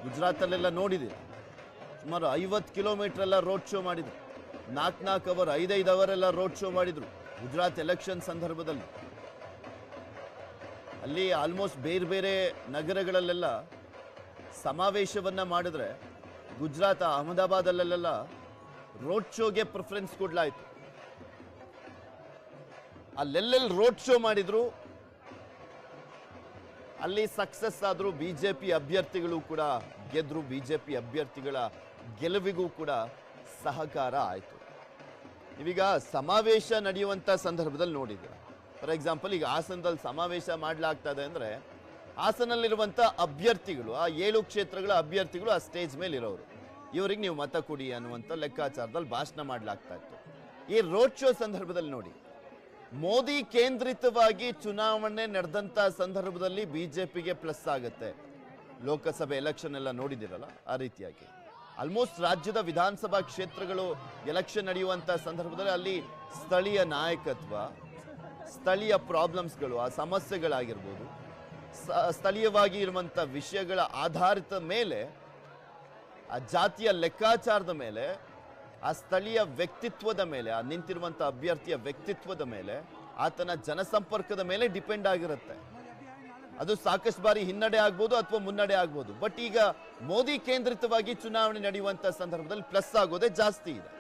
ಗುಜರಾತಲ್ಲೆಲ್ಲ ನೋಡಿದ್ದೀರಾ, ಸುಮಾರು 50 ಕಿಲೋಮೀಟರ್ ಎಲ್ಲ ರೋಡ್ ಶೋ ಮಾಡಿದ್ರು. 4 ಅವರ್ 5 ಅವರ್ ಎಲ್ಲ ರೋಡ್ ಶೋ ಮಾಡಿದ್ರು ಗುಜರಾತ್ ಎಲೆಕ್ಷನ್ ಸಂದರ್ಭದಲ್ಲಿ. ಅಲ್ಲಿ ಆಲ್ಮೋಸ್ಟ್ ಬೇರೆ ಬೇರೆ ನಗರಗಳಲ್ಲೆಲ್ಲ ಸಮಾವೇಶವನ್ನ ಮಾಡಿದ್ರೆ ಗುಜರಾತ್ ಅಹಮದಾಬಾದಲ್ಲೆಲ್ಲ ರೋಡ್ ಶೋಗೆ ಪ್ರಿಫರೆನ್ಸ್ ಕೊಡ್ಲಾಯ್ತು. ಅಲ್ಲೆಲ್ಲೆಲ್ಲಿ ರೋಡ್ ಶೋ ಮಾಡಿದ್ರು ಅಲ್ಲಿ ಸಕ್ಸಸ್ ಆದ್ರು. ಬಿಜೆಪಿ ಅಭ್ಯರ್ಥಿಗಳು ಕೂಡ ಗೆದ್ರು. ಬಿಜೆಪಿ ಅಭ್ಯರ್ಥಿಗಳ ಗೆಲುವಿಗೂ ಕೂಡ ಸಹಕಾರ ಆಯಿತು. ನೀವೀಗ ಸಮಾವೇಶ ನಡೆಯುವಂಥ ಸಂದರ್ಭದಲ್ಲಿ ನೋಡಿದ್ದೀರ. ಫಾರ್ ಎಕ್ಸಾಂಪಲ್, ಈಗ ಹಾಸನದಲ್ಲಿ ಸಮಾವೇಶ ಮಾಡಲಾಗ್ತಾ ಇದೆ ಅಂದರೆ ಹಾಸನಲ್ಲಿರುವಂಥ ಅಭ್ಯರ್ಥಿಗಳು, ಆ 7 ಕ್ಷೇತ್ರಗಳ ಅಭ್ಯರ್ಥಿಗಳು ಆ ಸ್ಟೇಜ್ ಮೇಲೆ ಇರೋರು, ಇವರಿಗೆ ನೀವು ಮತ ಕೊಡಿ ಅನ್ನುವಂಥ ಲೆಕ್ಕಾಚಾರದಲ್ಲಿ ಭಾಷಣ ಮಾಡಲಾಗ್ತಾ ಇತ್ತು. ಈ ರೋಡ್ ಶೋ ಸಂದರ್ಭದಲ್ಲಿ ನೋಡಿ, ಮೋದಿ ಕೇಂದ್ರಿತವಾಗಿ ಚುನಾವಣೆ ನಡೆದಂಥ ಸಂದರ್ಭದಲ್ಲಿ ಬಿಜೆಪಿಗೆ ಪ್ಲಸ್ ಆಗುತ್ತೆ. ಲೋಕಸಭೆ ಎಲೆಕ್ಷನ್ ಎಲ್ಲ ನೋಡಿದಿರಲ್ಲ, ಆ ರೀತಿಯಾಗಿ ಆಲ್ಮೋಸ್ಟ್ ರಾಜ್ಯದ ವಿಧಾನಸಭಾ ಕ್ಷೇತ್ರಗಳು ಎಲೆಕ್ಷನ್ ನಡೆಯುವಂಥ ಸಂದರ್ಭದಲ್ಲಿ ಅಲ್ಲಿ ಸ್ಥಳೀಯ ನಾಯಕತ್ವ, ಸ್ಥಳೀಯ ಪ್ರಾಬ್ಲಮ್ಸ್ಗಳು, ಆ ಸಮಸ್ಯೆಗಳಾಗಿರ್ಬೋದು, ಸ್ಥಳೀಯವಾಗಿ ಇರುವಂಥ ವಿಷಯಗಳ ಆಧಾರಿತ ಮೇಲೆ, ಆ ಜಾತಿಯ ಲೆಕ್ಕಾಚಾರದ ಮೇಲೆ, ಆ ಸ್ಥಳೀಯ ವ್ಯಕ್ತಿತ್ವದ ಮೇಲೆ, ಆ ನಿಂತಿರುವಂಥ ಅಭ್ಯರ್ಥಿಯ ವ್ಯಕ್ತಿತ್ವದ ಮೇಲೆ, ಆತನ ಜನಸಂಪರ್ಕದ ಮೇಲೆ ಡಿಪೆಂಡ್ ಆಗಿರುತ್ತೆ. ಅದು ಸಾಕಷ್ಟು ಬಾರಿ ಹಿನ್ನಡೆ ಆಗ್ಬೋದು ಅಥವಾ ಮುನ್ನಡೆ ಆಗ್ಬೋದು. ಬಟ್ ಈಗ ಮೋದಿ ಕೇಂದ್ರಿತವಾಗಿ ಚುನಾವಣೆ ನಡೆಯುವಂಥ ಸಂದರ್ಭದಲ್ಲಿ ಪ್ಲಸ್ ಆಗೋದೇ ಜಾಸ್ತಿ ಇದೆ.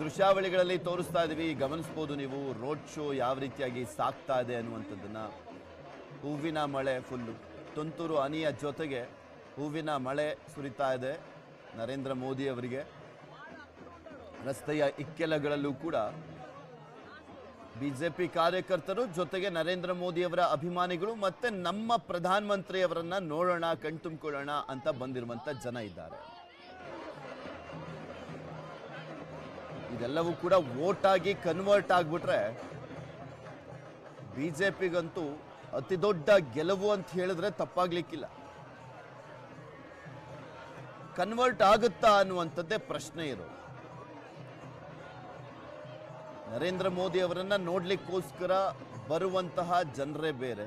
ದೃಶ್ಯಾವಳಿಗಳಲ್ಲಿ ತೋರಿಸ್ತಾ ಇದೀವಿ, ಗಮನಿಸಬಹುದು ನೀವು ರೋಡ್ ಶೋ ಯಾವ ರೀತಿಯಾಗಿ ಸಾಕ್ತಾ ಇದೆ ಅನ್ನುವಂಥದ್ದನ್ನ. ಹೂವಿನ ಮಳೆ ಫುಲ್ಲು, ತುಂತುರು ಹನಿಯ ಜೊತೆಗೆ ಹೂವಿನ ಮಳೆ ಸುರಿತಾ ಇದೆ ನರೇಂದ್ರ ಮೋದಿ ಅವರಿಗೆ. ರಸ್ತೆಯ ಇಕ್ಕೆಲಗಳಲ್ಲೂ ಕೂಡ ಬಿಜೆಪಿ ಕಾರ್ಯಕರ್ತರು, ಜೊತೆಗೆ ನರೇಂದ್ರ ಮೋದಿ ಅವರ ಅಭಿಮಾನಿಗಳು, ಮತ್ತೆ ನಮ್ಮ ಪ್ರಧಾನಮಂತ್ರಿಯವರನ್ನ ನೋಡೋಣ, ಕಣ್ತುಂಬಿಕೊಳ್ಳೋಣ ಅಂತ ಬಂದಿರುವಂತ ಜನ ಇದ್ದಾರೆ. ಇದೆಲ್ಲವೂ ಕೂಡ ವೋಟ್ ಆಗಿ ಕನ್ವರ್ಟ್ ಆಗ್ಬಿಟ್ರೆ ಬಿಜೆಪಿಗಂತೂ ಅತಿ ದೊಡ್ಡ ಗೆಲುವು ಅಂತ ಹೇಳಿದ್ರೆ ತಪ್ಪಾಗ್ಲಿಕ್ಕಿಲ್ಲ. ಕನ್ವರ್ಟ್ ಆಗುತ್ತಾ ಅನ್ನುವಂಥದ್ದೇ ಪ್ರಶ್ನೆ ಇರೋದು. ನರೇಂದ್ರ ಮೋದಿ ಅವರನ್ನ ನೋಡ್ಲಿಕ್ಕೋಸ್ಕರ ಬರುವಂತಹ ಜನರೇ ಬೇರೆ,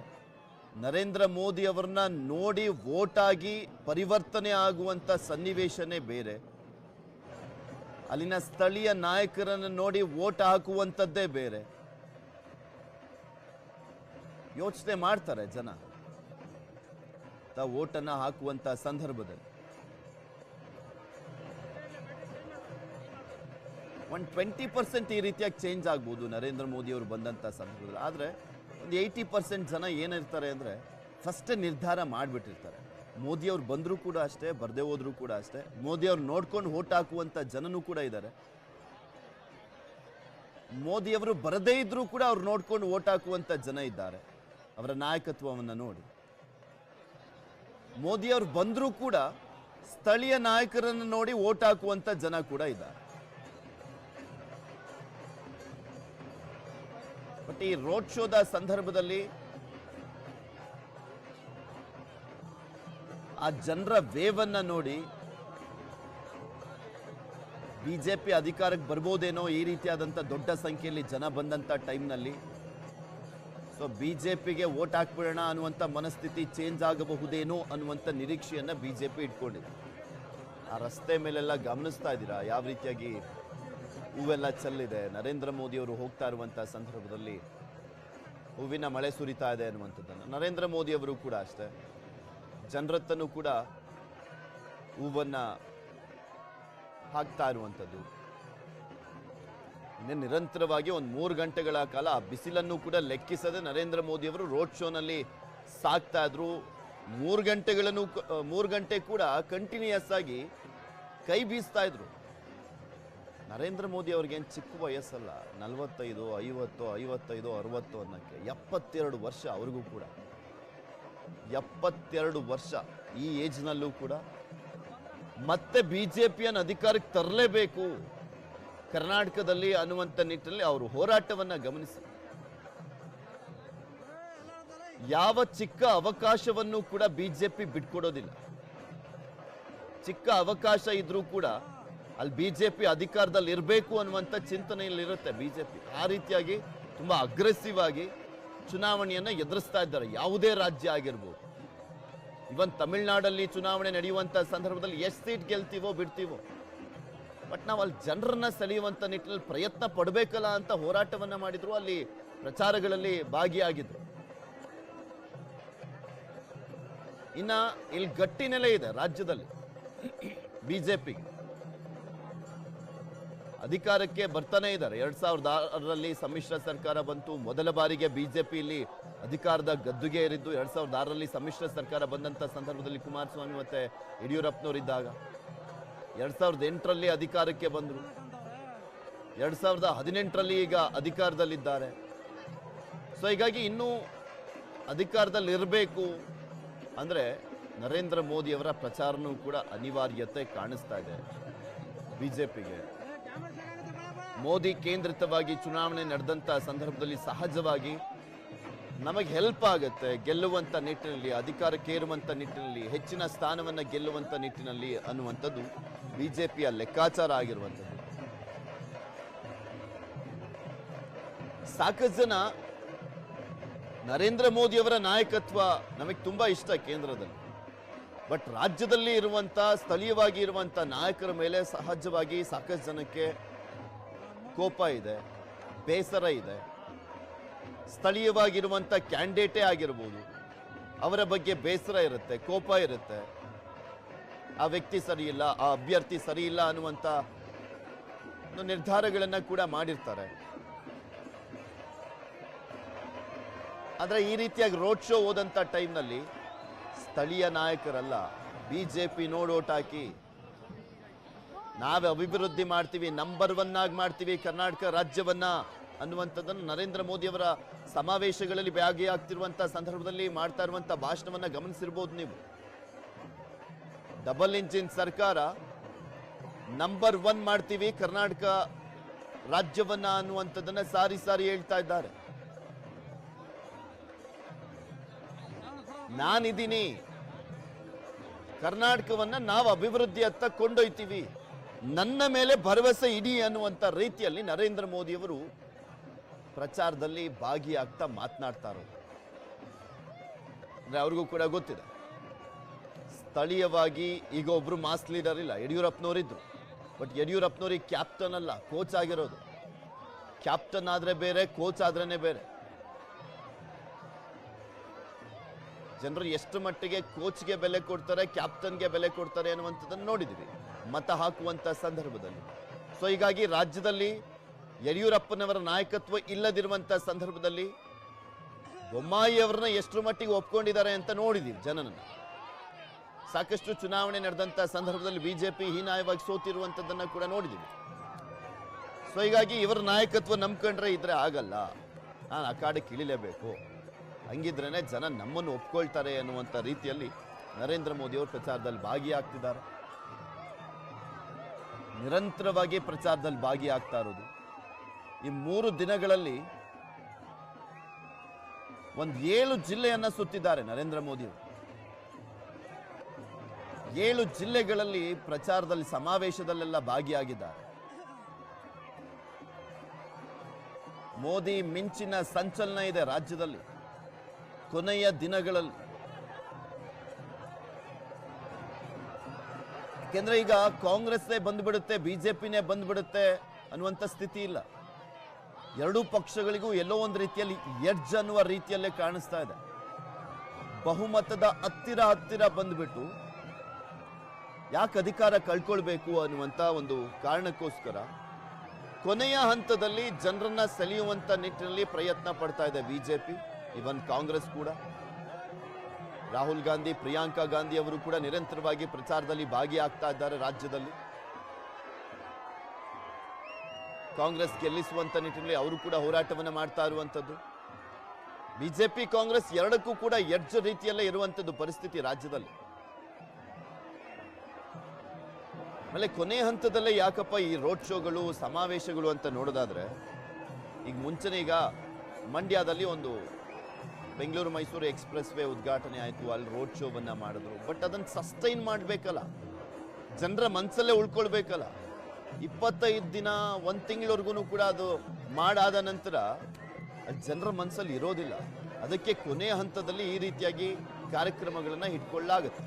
ನರೇಂದ್ರ ಮೋದಿ ಅವರನ್ನ ನೋಡಿ ವೋಟ್ ಆಗಿ ಪರಿವರ್ತನೆ ಆಗುವಂತ ಸನ್ನಿವೇಶನೇ ಬೇರೆ, ಅಲ್ಲಿನ ಸ್ಥಳೀಯ ನಾಯಕರನ್ನು ನೋಡಿ ವೋಟ್ ಹಾಕುವಂಥದ್ದೇ ಬೇರೆ. ಯೋಚನೆ ಮಾಡ್ತಾರೆ ಜನ ವೋಟನ್ನ ಹಾಕುವಂತ ಸಂದರ್ಭದಲ್ಲಿ. 20% ಈ ರೀತಿಯಾಗಿ ಚೇಂಜ್ ಆಗ್ಬೋದು ನರೇಂದ್ರ ಮೋದಿ ಅವರು ಬಂದಂತ ಸಂದರ್ಭದಲ್ಲಿ. ಆದ್ರೆ ಒಂದು 80% ಜನ ಏನಿರ್ತಾರೆ ಅಂದ್ರೆ ಫಸ್ಟ್ ನಿರ್ಧಾರ ಮಾಡಿಬಿಟ್ಟಿರ್ತಾರೆ. ಮೋದಿ ಅವ್ರು ಬಂದರೂ ಕೂಡ ಅಷ್ಟೇ, ಬರ್ದೇ ಹೋದ್ರೂ ಕೂಡ ಅಷ್ಟೇ, ಮೋದಿ ಅವ್ರು ನೋಡ್ಕೊಂಡು ವೋಟ್ ಹಾಕುವಂತ ಜನನೂ ಕೂಡ ಇದ್ದಾರೆ. ಮೋದಿ ಅವರು ಬರದೇ ಇದ್ರೂ ಕೂಡ ಅವ್ರು ನೋಡ್ಕೊಂಡು ವೋಟ್ ಹಾಕುವಂತ ಜನ ಇದ್ದಾರೆ ಅವರ ನಾಯಕತ್ವವನ್ನು ನೋಡಿ. ಮೋದಿ ಅವ್ರು ಬಂದರೂ ಕೂಡ ಸ್ಥಳೀಯ ನಾಯಕರನ್ನು ನೋಡಿ ವೋಟ್ ಹಾಕುವಂತ ಜನ ಕೂಡ ಇದ್ದಾರೆ. ಬಟ್ ಈ ರೋಡ್ ಶೋದ ಸಂದರ್ಭದಲ್ಲಿ ಆ ಜನರ ವೇವನ್ನ ನೋಡಿ ಬಿಜೆಪಿ ಅಧಿಕಾರಕ್ಕೆ ಬರ್ಬೋದೇನೋ, ಈ ರೀತಿಯಾದಂಥ ದೊಡ್ಡ ಸಂಖ್ಯೆಯಲ್ಲಿ ಜನ ಬಂದಂಥ ಟೈಮ್ನಲ್ಲಿ. ಸೊ ಬಿಜೆಪಿಗೆ ವೋಟ್ ಹಾಕ್ಬಿಡೋಣ ಅನ್ನುವಂಥ ಮನಸ್ಥಿತಿ ಚೇಂಜ್ ಆಗಬಹುದೇನೋ ಅನ್ನುವಂಥ ನಿರೀಕ್ಷೆಯನ್ನ ಬಿಜೆಪಿ ಇಟ್ಕೊಂಡಿದೆ. ಆ ರಸ್ತೆ ಮೇಲೆಲ್ಲ ಗಮನಿಸ್ತಾ ಇದ್ದೀರಾ ಯಾವ ರೀತಿಯಾಗಿ ಹೂವೆಲ್ಲ ಚೆಲ್ಲಿದೆ. ನರೇಂದ್ರ ಮೋದಿ ಅವರು ಹೋಗ್ತಾ ಇರುವಂಥ ಸಂದರ್ಭದಲ್ಲಿ ಹೂವಿನ ಮಳೆ ಸುರಿತಾ ಇದೆ ಅನ್ನುವಂಥದ್ದನ್ನು. ನರೇಂದ್ರ ಮೋದಿ ಅವರು ಕೂಡ ಅಷ್ಟೇ, ಜನರತ್ತನೂ ಕೂಡ ಹೂವನ್ನ ಹಾಕ್ತಾ ಇರುವಂಥದ್ದು. ಇನ್ನೇ ನಿರಂತರವಾಗಿ ಒಂದು 3 ಗಂಟೆಗಳ ಕಾಲ ಆ ಬಿಸಿಲನ್ನು ಕೂಡ ಲೆಕ್ಕಿಸದೆ ನರೇಂದ್ರ ಮೋದಿ ಅವರು ರೋಡ್ ಶೋನಲ್ಲಿ ಸಾಕ್ತಾ ಇದ್ರು. 3 ಗಂಟೆ ಕೂಡ ಕಂಟಿನ್ಯೂಯಸ್ ಆಗಿ ಕೈ ಬೀಸ್ತಾ ಇದ್ರು. ನರೇಂದ್ರ ಮೋದಿ ಅವ್ರಿಗೇನು ಚಿಕ್ಕ ವಯಸ್ಸಲ್ಲ, 45, 50, 55, 60 ಅನ್ನೋಕ್ಕೆ 72 ವರ್ಷ ಅವ್ರಿಗೂ ಕೂಡ. 72 ವರ್ಷ ಈ ಏಜ್ನಲ್ಲೂ ಕೂಡ ಮತ್ತೆ ಬಿಜೆಪಿಯನ್ನು ಅಧಿಕಾರಕ್ಕೆ ತರಲೇಬೇಕು, ಕರ್ನಾಟಕದಲ್ಲಿ ಅನ್ನುವಂಥ ನಿಟ್ಟಿನಲ್ಲಿ ಅವರು ಹೋರಾಟವನ್ನ ಗಮನಿಸಿ ಯಾವ ಚಿಕ್ಕ ಅವಕಾಶವನ್ನು ಕೂಡ ಬಿಜೆಪಿ ಬಿಟ್ಕೊಡೋದಿಲ್ಲ. ಚಿಕ್ಕ ಅವಕಾಶ ಇದ್ರೂ ಕೂಡ ಅಲ್ಲಿ ಬಿಜೆಪಿ ಅಧಿಕಾರದಲ್ಲಿ ಇರಬೇಕು ಅನ್ನುವಂಥ ಚಿಂತನೆಯಲ್ಲಿರುತ್ತೆ ಬಿಜೆಪಿ. ಆ ರೀತಿಯಾಗಿ ತುಂಬಾ ಅಗ್ರೆಸಿವ್ ಆಗಿ ಚುನಾವಣೆಯನ್ನ ಎದುರಿಸ್ತಾ ಇದ್ದಾರೆ. ಯಾವುದೇ ರಾಜ್ಯ ಆಗಿರ್ಬೋದು, ಇವನ್ ತಮಿಳುನಾಡಲ್ಲಿ ಚುನಾವಣೆ ನಡೆಯುವಂತ ಸಂದರ್ಭದಲ್ಲಿ ಎಷ್ಟು ಸೀಟ್ ಗೆಲ್ತೀವೋ ಬಿಡ್ತೀವೋ, ಬಟ್ ನಾವು ಅಲ್ಲಿ ಜನರನ್ನ ಸೆಳೆಯುವಂತ ನಿಟ್ಟಿನಲ್ಲಿ ಪ್ರಯತ್ನ ಪಡಬೇಕಲ್ಲ ಅಂತ ಹೋರಾಟವನ್ನ ಮಾಡಿದ್ರು, ಅಲ್ಲಿ ಪ್ರಚಾರಗಳಲ್ಲಿ ಭಾಗಿಯಾಗಿದ್ರು. ಇನ್ನ ಇಲ್ಲಿ ಗಟ್ಟಿ ನೆಲೆ ಇದೆ ರಾಜ್ಯದಲ್ಲಿ ಬಿಜೆಪಿ ಅಧಿಕಾರಕ್ಕೆ ಬರ್ತಾನೆ ಇದ್ದಾರೆ. 2006ರಲ್ಲಿ ಸಮ್ಮಿಶ್ರ ಸರ್ಕಾರ ಬಂತು. ಮೊದಲ ಬಾರಿಗೆ ಬಿಜೆಪಿ ಇಲ್ಲಿ ಅಧಿಕಾರದ ಗದ್ದುಗೆ ಏರಿದ್ದು 2006ರಲ್ಲಿ ಸಮ್ಮಿಶ್ರ ಸರ್ಕಾರ ಬಂದಂತ ಸಂದರ್ಭದಲ್ಲಿ ಕುಮಾರಸ್ವಾಮಿ ಮತ್ತೆ ಯಡಿಯೂರಪ್ಪನವರಿದ್ದಾಗ. 2008ರಲ್ಲಿ ಅಧಿಕಾರಕ್ಕೆ ಬಂದರು. 2018ರಲ್ಲಿ ಈಗ ಅಧಿಕಾರದಲ್ಲಿದ್ದಾರೆ. ಸೊ ಹೀಗಾಗಿ ಇನ್ನೂ ಅಧಿಕಾರದಲ್ಲಿ ಇರಬೇಕು ಅಂದ್ರೆ ನರೇಂದ್ರ ಮೋದಿಯವರ ಪ್ರಚಾರನೂ ಕೂಡ ಅನಿವಾರ್ಯತೆ ಕಾಣಿಸ್ತಾ ಇದೆ ಬಿಜೆಪಿಗೆ. ಮೋದಿ ಕೇಂದ್ರಿತವಾಗಿ ಚುನಾವಣೆ ನಡೆದಂತ ಸಂದರ್ಭದಲ್ಲಿ ಸಹಜವಾಗಿ ನಮಗೆ ಹೆಲ್ಪ್ ಆಗುತ್ತೆ ಗೆಲ್ಲುವಂತ ನಿಟ್ಟಿನಲ್ಲಿ, ಅಧಿಕಾರಕ್ಕೇರುವಂತ ನಿಟ್ಟಿನಲ್ಲಿ, ಹೆಚ್ಚಿನ ಸ್ಥಾನವನ್ನ ಗೆಲ್ಲುವಂತ ನಿಟ್ಟಿನಲ್ಲಿ ಅನ್ನುವಂಥದ್ದು ಬಿಜೆಪಿಯ ಲೆಕ್ಕಾಚಾರ ಆಗಿರುವಂಥದ್ದು. ಸಾಕಷ್ಟು ಜನ ನರೇಂದ್ರ ಮೋದಿಯವರ ನಾಯಕತ್ವ ನಮಗೆ ತುಂಬಾ ಇಷ್ಟ ಕೇಂದ್ರದಲ್ಲಿ, ಬಟ್ ರಾಜ್ಯದಲ್ಲಿ ಇರುವಂತ ಸ್ಥಳೀಯವಾಗಿ ಇರುವಂತ ನಾಯಕರ ಮೇಲೆ ಸಹಜವಾಗಿ ಸಾಕಷ್ಟು ಜನಕ್ಕೆ ಕೋಪ ಇದೆ, ಬೇಸರ ಇದೆ. ಸ್ಥಳೀಯವಾಗಿರುವಂತ ಕ್ಯಾಂಡಿಡೇಟೇ ಆಗಿರ್ಬೋದು, ಅವರ ಬಗ್ಗೆ ಬೇಸರ ಇರುತ್ತೆ, ಕೋಪ ಇರುತ್ತೆ. ಆ ವ್ಯಕ್ತಿ ಸರಿ ಇಲ್ಲ, ಆ ಅಭ್ಯರ್ಥಿ ಸರಿ ಇಲ್ಲ ಅನ್ನುವಂತ ನಿರ್ಧಾರಗಳನ್ನ ಕೂಡ ಮಾಡಿರ್ತಾರೆ. ಆದ್ರೆ ಈ ರೀತಿಯಾಗಿ ರೋಡ್ ಶೋ ಹೋದಂತ ಟೈಮ್ನಲ್ಲಿ ಸ್ಥಳೀಯ ನಾಯಕರಲ್ಲ, ಬಿಜೆಪಿ ನೋಡೋಟ್ ಹಾಕಿ ನಾವೇ ಅಭಿವೃದ್ಧಿ ಮಾಡ್ತೀವಿ, ನಂಬರ್ 1 ಆಗಿ ಮಾಡ್ತೀವಿ ಕರ್ನಾಟಕ ರಾಜ್ಯವನ್ನ ಅನ್ನುವಂಥದ್ದನ್ನು ನರೇಂದ್ರ ಮೋದಿಯವರ ಸಮಾವೇಶಗಳಲ್ಲಿ ಭಾಗಿಯಾಗ್ತಿರುವಂತ ಸಂದರ್ಭದಲ್ಲಿ ಮಾಡ್ತಾ ಇರುವಂತ ಭಾಷಣವನ್ನ ಗಮನಿಸಿರ್ಬೋದು ನೀವು. ಡಬಲ್ ಇಂಜಿನ್ ಸರ್ಕಾರ, ನಂಬರ್ 1 ಮಾಡ್ತೀವಿ ಕರ್ನಾಟಕ ರಾಜ್ಯವನ್ನ ಅನ್ನುವಂಥದ್ದನ್ನ ಸಾರಿ ಸಾರಿ ಹೇಳ್ತಾ ಇದ್ದಾರೆ. ನಾನಿದ್ದೀನಿ, ಕರ್ನಾಟಕವನ್ನ ನಾವು ಅಭಿವೃದ್ಧಿಯತ್ತ ಕೊಂಡೊಯ್ತೀವಿ, ನನ್ನ ಮೇಲೆ ಭರವಸೆ ಇಡಿ ಅನ್ನುವಂಥ ರೀತಿಯಲ್ಲಿ ನರೇಂದ್ರ ಮೋದಿಯವರು ಪ್ರಚಾರದಲ್ಲಿ ಭಾಗಿಯಾಗ್ತಾ ಮಾತನಾಡ್ತಾ ಇರೋದು. ಅಂದ್ರೆ ಅವ್ರಿಗೂ ಕೂಡ ಗೊತ್ತಿದೆ, ಸ್ಥಳೀಯವಾಗಿ ಈಗ ಒಬ್ರು ಮಾಸ್ ಲೀಡರ್ ಇಲ್ಲ, ಯಡಿಯೂರಪ್ಪನವರಿದ್ರು. ಬಟ್ ಯಡಿಯೂರಪ್ಪನವ್ರಿಗೆ ಕ್ಯಾಪ್ಟನ್ ಅಲ್ಲ, ಕೋಚ್ ಆಗಿರೋದು. ಕ್ಯಾಪ್ಟನ್ ಆದ್ರೆ ಬೇರೆ, ಕೋಚ್ ಆದ್ರೇನೆ ಬೇರೆ. ಜನರು ಎಷ್ಟು ಮಟ್ಟಿಗೆ ಕೋಚ್ಗೆ ಬೆಲೆ ಕೊಡ್ತಾರೆ, ಕ್ಯಾಪ್ಟನ್ಗೆ ಬೆಲೆ ಕೊಡ್ತಾರೆ ಅನ್ನುವಂಥದ್ದನ್ನು ನೋಡಿದ್ದೀವಿ ಮತ ಹಾಕುವಂತ ಸಂದರ್ಭದಲ್ಲಿ. ಸೊ ಹೀಗಾಗಿ ರಾಜ್ಯದಲ್ಲಿ ಯಡಿಯೂರಪ್ಪನವರ ನಾಯಕತ್ವ ಇಲ್ಲದಿರುವಂತ ಸಂದರ್ಭದಲ್ಲಿ ಬೊಮ್ಮಾಯಿ ಅವರನ್ನ ಎಷ್ಟು ಮಟ್ಟಿಗೆ ಒಪ್ಕೊಂಡಿದ್ದಾರೆ ಅಂತ ನೋಡಿದ್ದೀವಿ ಜನನನ್ನ. ಸಾಕಷ್ಟು ಚುನಾವಣೆ ನಡೆದಂತ ಸಂದರ್ಭದಲ್ಲಿ ಬಿಜೆಪಿ ಹೀನಾಯವಾಗಿ ಸೋತಿರುವಂತದ್ದನ್ನ ಕೂಡ ನೋಡಿದ್ದೀವಿ. ಸೊ ಹೀಗಾಗಿ ಇವರ ನಾಯಕತ್ವ ನಂಬ್ಕೊಂಡ್ರೆ ಇದ್ರೆ ಆಗಲ್ಲ, ನಾನು ಅಖಾಡಕ್ಕೆ ಇಳಿಲೇಬೇಕು, ಹಂಗಿದ್ರೇನೆ ಜನ ನಮ್ಮನ್ನು ಒಪ್ಕೊಳ್ತಾರೆ ಅನ್ನುವಂಥ ರೀತಿಯಲ್ಲಿ ನರೇಂದ್ರ ಮೋದಿ ಅವರು ಪ್ರಚಾರದಲ್ಲಿ ಭಾಗಿಯಾಗ್ತಿದ್ದಾರೆ. ನಿರಂತರವಾಗಿ ಪ್ರಚಾರದಲ್ಲಿ ಭಾಗಿಯಾಗ್ತಾ ಇರೋದು. ಈ 3 ದಿನಗಳಲ್ಲಿ 7 ಜಿಲ್ಲೆಯನ್ನ ಸುತ್ತಿದ್ದಾರೆ ನರೇಂದ್ರ ಮೋದಿ ಅವರು. 7 ಜಿಲ್ಲೆಗಳಲ್ಲಿ ಪ್ರಚಾರದಲ್ಲಿ ಸಮಾವೇಶದಲ್ಲೆಲ್ಲ ಭಾಗಿಯಾಗಿದ್ದಾರೆ. ಮೋದಿ ಮಿಂಚಿನ ಸಂಚಲನ ಇದೆ ರಾಜ್ಯದಲ್ಲಿ ಕೊನೆಯ ದಿನಗಳಲ್ಲಿ. ಯಾಕೆಂದ್ರೆ ಈಗ ಕಾಂಗ್ರೆಸ್ಸೇ ಬಂದ್ಬಿಡುತ್ತೆ, ಬಿಜೆಪಿನೇ ಬಂದ್ಬಿಡುತ್ತೆ ಅನ್ನುವಂಥ ಸ್ಥಿತಿ ಇಲ್ಲ. ಎರಡೂ ಪಕ್ಷಗಳಿಗೂ ಎಲ್ಲೋ ಒಂದು ರೀತಿಯಲ್ಲಿ ಎಡ್ಜ್ ಅನ್ನುವ ರೀತಿಯಲ್ಲೇ ಕಾಣಿಸ್ತಾ ಇದೆ. ಬಹುಮತದ ಹತ್ತಿರ ಬಂದ್ಬಿಟ್ಟು ಯಾಕೆ ಅಧಿಕಾರ ಕಳ್ಕೊಳ್ಬೇಕು ಅನ್ನುವಂಥ ಒಂದು ಕಾರಣಕ್ಕೋಸ್ಕರ ಕೊನೆಯ ಹಂತದಲ್ಲಿ ಜನರನ್ನ ಸೆಳೆಯುವಂತ ನಿಟ್ಟಿನಲ್ಲಿ ಪ್ರಯತ್ನ ಪಡ್ತಾ ಇದೆ ಬಿಜೆಪಿ. ಇವನ್ ಕಾಂಗ್ರೆಸ್ ಕೂಡ, ರಾಹುಲ್ ಗಾಂಧಿ, ಪ್ರಿಯಾಂಕಾ ಗಾಂಧಿ ಅವರು ಕೂಡ ನಿರಂತರವಾಗಿ ಪ್ರಚಾರದಲ್ಲಿ ಭಾಗಿಯಾಗ್ತಾ ಇದ್ದಾರೆ ರಾಜ್ಯದಲ್ಲಿ. ಕಾಂಗ್ರೆಸ್ ಗೆಲ್ಲಿಸುವಂತ ನಿಟ್ಟಿನಲ್ಲಿ ಅವರು ಕೂಡ ಹೋರಾಟವನ್ನ ಮಾಡ್ತಾ ಇರುವಂತದ್ದು. ಬಿಜೆಪಿ ಕಾಂಗ್ರೆಸ್ ಎರಡಕ್ಕೂ ಕೂಡ ಎಡ್ಜ್ ರೀತಿಯಲ್ಲೇ ಇರುವಂತದ್ದು ಪರಿಸ್ಥಿತಿ ರಾಜ್ಯದಲ್ಲಿ. ಆಮೇಲೆ ಕೊನೆ ಹಂತದಲ್ಲೇ ಯಾಕಪ್ಪ ಈ ರೋಡ್ ಶೋಗಳು ಸಮಾವೇಶಗಳು ಅಂತ ನೋಡೋದಾದ್ರೆ, ಈಗ ಮುಂಚೆನೇ ಈಗ ಮಂಡ್ಯದಲ್ಲಿ ಒಂದು ಬೆಂಗಳೂರು ಮೈಸೂರು ಎಕ್ಸ್ಪ್ರೆಸ್ ವೇ ಉದ್ಘಾಟನೆ ಆಯಿತು, ಅಲ್ಲಿ ರೋಡ್ ಶೋವನ್ನ ಮಾಡಿದ್ರು. ಬಟ್ ಅದನ್ನು ಸಸ್ಟೈನ್ ಮಾಡಬೇಕಲ್ಲ, ಜನರ ಮನಸ್ಸಲ್ಲೇ ಉಳ್ಕೊಳ್ಬೇಕಲ್ಲ. 25 ದಿನ 1 ತಿಂಗಳವರೆಗೂ ಕೂಡ ಅದು ಮಾಡಾದ ನಂತರ ಜನರ ಮನಸ್ಸಲ್ಲಿ ಇರೋದಿಲ್ಲ. ಅದಕ್ಕೆ ಕೊನೆಯ ಹಂತದಲ್ಲಿ ಈ ರೀತಿಯಾಗಿ ಕಾರ್ಯಕ್ರಮಗಳನ್ನ ಇಟ್ಕೊಳ್ಳಾಗುತ್ತೆ.